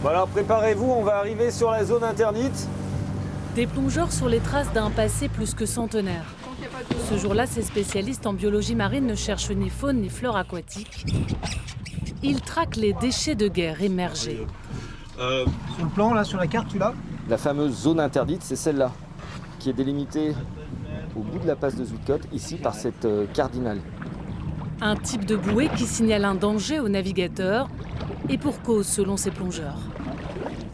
Bon alors préparez-vous, on va arriver sur la zone interdite. Des plongeurs sur les traces d'un passé plus que centenaire. Ce jour-là, ces spécialistes en biologie marine ne cherchent ni faune ni flore aquatique. Ils traquent les déchets de guerre émergés. Sur le plan, là, sur la carte, tu l'as ? La fameuse zone interdite, c'est celle-là, qui est délimitée au bout de la passe de Zuidcote, ici par cette cardinale. Un type de bouée qui signale un danger aux navigateurs, et pour cause selon ces plongeurs.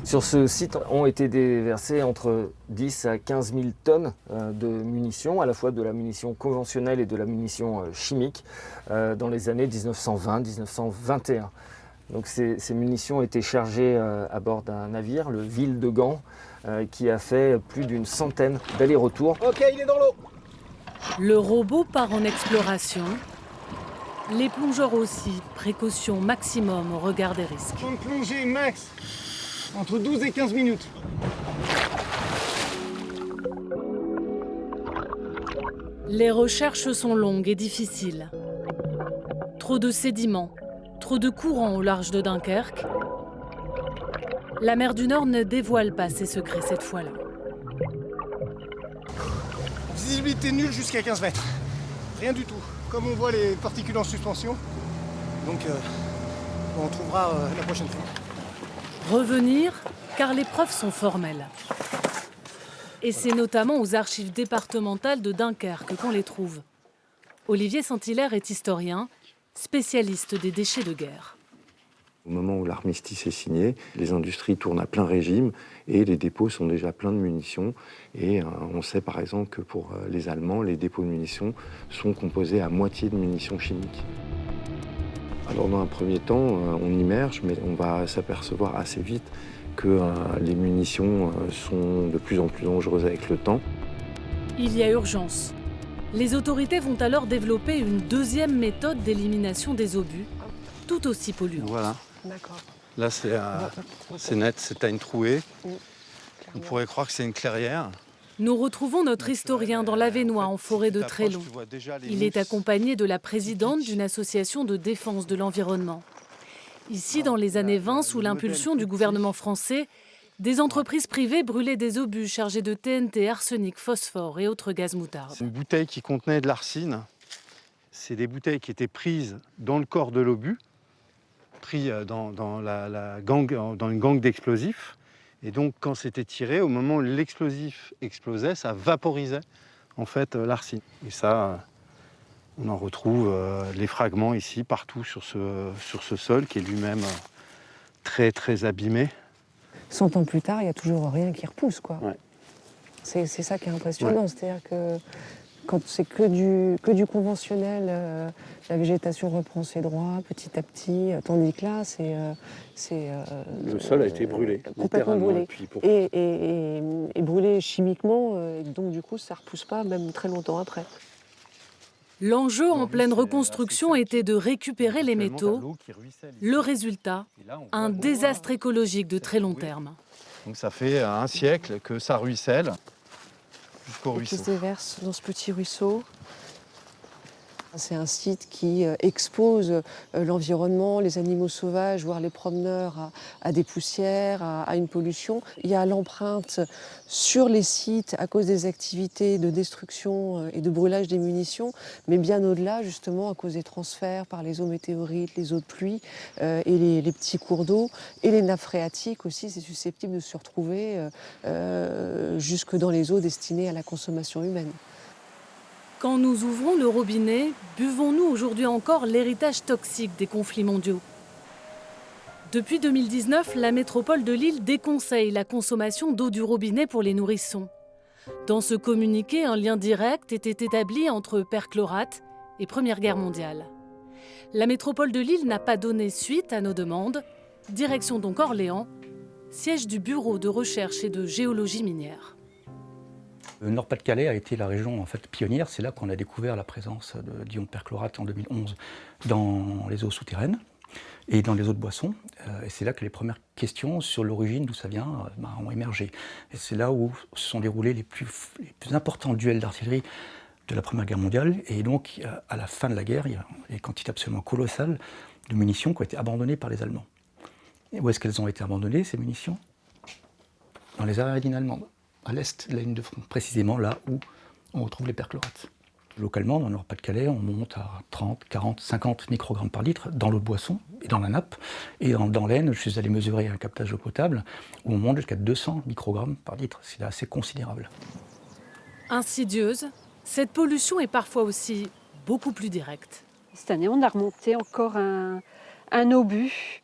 Sur ce site ont été déversées entre 10 à 15 000 tonnes de munitions, à la fois de la munition conventionnelle et de la munition chimique, dans les années 1920-1921. Donc ces munitions étaient chargées à bord d'un navire, le Ville de Gand, qui a fait plus d'une centaine d'allers-retours. Ok, il est dans l'eau. Le robot part en exploration. Les plongeurs aussi, précaution maximum au regard des risques. Temps de plongée max, entre 12 et 15 minutes. Les recherches sont longues et difficiles. Trop de sédiments, trop de courants au large de Dunkerque. La mer du Nord ne dévoile pas ses secrets cette fois-là. Visibilité nulle jusqu'à 15 mètres. Rien du tout. Comme on voit les particules en suspension. Donc on trouvera la prochaine fois. Revenir, car les preuves sont formelles. Et c'est notamment aux archives départementales de Dunkerque qu'on les trouve. Olivier Saint-Hilaire est historien, spécialiste des déchets de guerre. Au moment où l'armistice est signé, les industries tournent à plein régime et les dépôts sont déjà pleins de munitions. Et on sait par exemple que pour les Allemands, les dépôts de munitions sont composés à moitié de munitions chimiques. Alors dans un premier temps, on immerge, mais on va s'apercevoir assez vite que les munitions sont de plus en plus dangereuses avec le temps. Il y a urgence. Les autorités vont alors développer une deuxième méthode d'élimination des obus, tout aussi polluante. Voilà. D'accord. Là, c'est net, c'est à une trouée. On pourrait croire que c'est une clairière. Nous retrouvons notre historien dans l'Avesnois, en forêt de Trélon. Il est accompagné de la présidente d'une association de défense de l'environnement. Ici, dans les années 20, sous l'impulsion du gouvernement français, des entreprises privées brûlaient des obus chargés de TNT, arsenic, phosphore et autres gaz moutardes. Une bouteille qui contenait de l'arsine, c'est des bouteilles qui étaient prises dans le corps de l'obus, pris dans une gangue d'explosifs. Et donc, quand c'était tiré, au moment où l'explosif explosait, ça vaporisait en fait l'arsine. Et ça, on en retrouve les fragments ici, partout sur ce sol qui est lui-même très très abîmé. 100 ans plus tard, il n'y a toujours rien qui repousse, quoi. Ouais. C'est ça qui est impressionnant, c'est-à-dire que quand c'est que du conventionnel, la végétation reprend ses droits petit à petit, tandis que là, Le sol a été brûlé, complètement brûlé. Puis Et brûlé chimiquement, et donc du coup, ça ne repousse pas, même très longtemps après. L'enjeu en pleine reconstruction était de récupérer les métaux. Le résultat, un désastre écologique de très long terme. Donc ça fait un siècle que ça ruisselle jusqu'au Et qui ruisseau. se déverse dans ce petit ruisseau. C'est un site qui expose l'environnement, les animaux sauvages, voire les promeneurs à des poussières, à une pollution. Il y a l'empreinte sur les sites à cause des activités de destruction et de brûlage des munitions, mais bien au-delà justement à cause des transferts par les eaux météorites, les eaux de pluie et les petits cours d'eau. Et les nappes phréatiques aussi, c'est susceptible de se retrouver jusque dans les eaux destinées à la consommation humaine. Quand nous ouvrons le robinet, buvons-nous aujourd'hui encore l'héritage toxique des conflits mondiaux ? Depuis 2019, la métropole de Lille déconseille la consommation d'eau du robinet pour les nourrissons. Dans ce communiqué, un lien direct était établi entre perchlorate et Première Guerre mondiale. La métropole de Lille n'a pas donné suite à nos demandes. Direction donc Orléans, siège du Bureau de recherche et de géologie minière. Le Nord-Pas-de-Calais a été la région en fait, pionnière. C'est là qu'on a découvert la présence d'ions de perchlorate en 2011 dans les eaux souterraines et dans les eaux de boisson. Et c'est là que les premières questions sur l'origine, d'où ça vient, ont émergé. Et c'est là où se sont déroulés les plus importants duels d'artillerie de la Première Guerre mondiale. Et donc, à la fin de la guerre, il y a des quantités absolument colossales de munitions qui ont été abandonnées par les Allemands. Et où est-ce qu'elles ont été abandonnées, ces munitions? Dans les aires aériennes allemandes, à l'est de la ligne de front, précisément là où on retrouve les perchlorates. Localement, dans le Nord-Pas-de-Calais, on monte à 30, 40, 50 microgrammes par litre dans l'eau de boisson et dans la nappe. Et dans l'Aisne, je suis allé mesurer un captage d'eau potable où on monte jusqu'à 200 microgrammes par litre. C'est assez considérable. Insidieuse, cette pollution est parfois aussi beaucoup plus directe. Cette année, on a remonté encore un obus.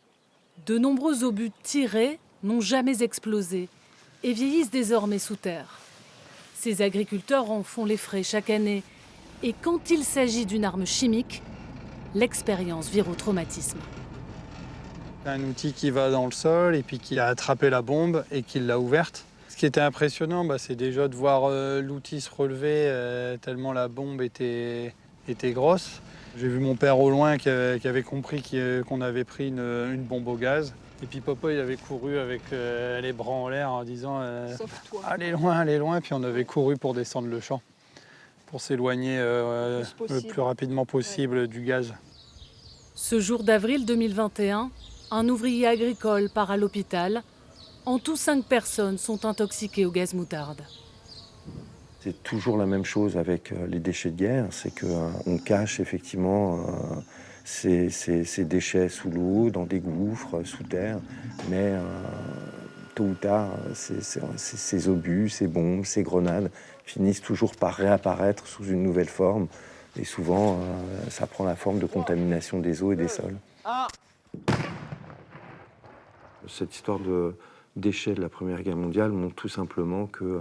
De nombreux obus tirés n'ont jamais explosé et vieillissent désormais sous terre. Ces agriculteurs en font les frais chaque année. Et quand il s'agit d'une arme chimique, l'expérience vire au traumatisme. Un outil qui va dans le sol et puis qui a attrapé la bombe et qui l'a ouverte. Ce qui était impressionnant, c'est déjà de voir l'outil se relever tellement la bombe était grosse. J'ai vu mon père au loin qui avait compris qu'on avait pris une bombe au gaz. Et puis papa, il avait couru avec les bras en l'air en disant allez loin. Puis on avait couru pour descendre le champ, pour s'éloigner le plus rapidement possible du gaz. Ce jour d'avril 2021, un ouvrier agricole part à l'hôpital. En tout, 5 personnes sont intoxiquées au gaz moutarde. C'est toujours la même chose avec les déchets de guerre, c'est qu'on cache effectivement ces déchets sous l'eau, dans des gouffres, sous terre, mais tôt ou tard, ces obus, ces bombes, ces grenades finissent toujours par réapparaître sous une nouvelle forme, et souvent ça prend la forme de contamination des eaux et des sols. Cette histoire de déchets de la Première Guerre mondiale montre tout simplement que,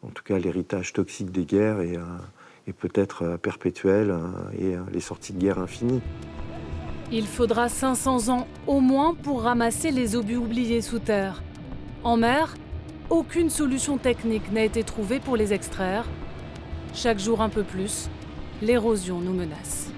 en tout cas, l'héritage toxique des guerres est peut-être perpétuel et les sorties de guerre infinies. Il faudra 500 ans au moins pour ramasser les obus oubliés sous terre. En mer, aucune solution technique n'a été trouvée pour les extraire. Chaque jour un peu plus, l'érosion nous menace.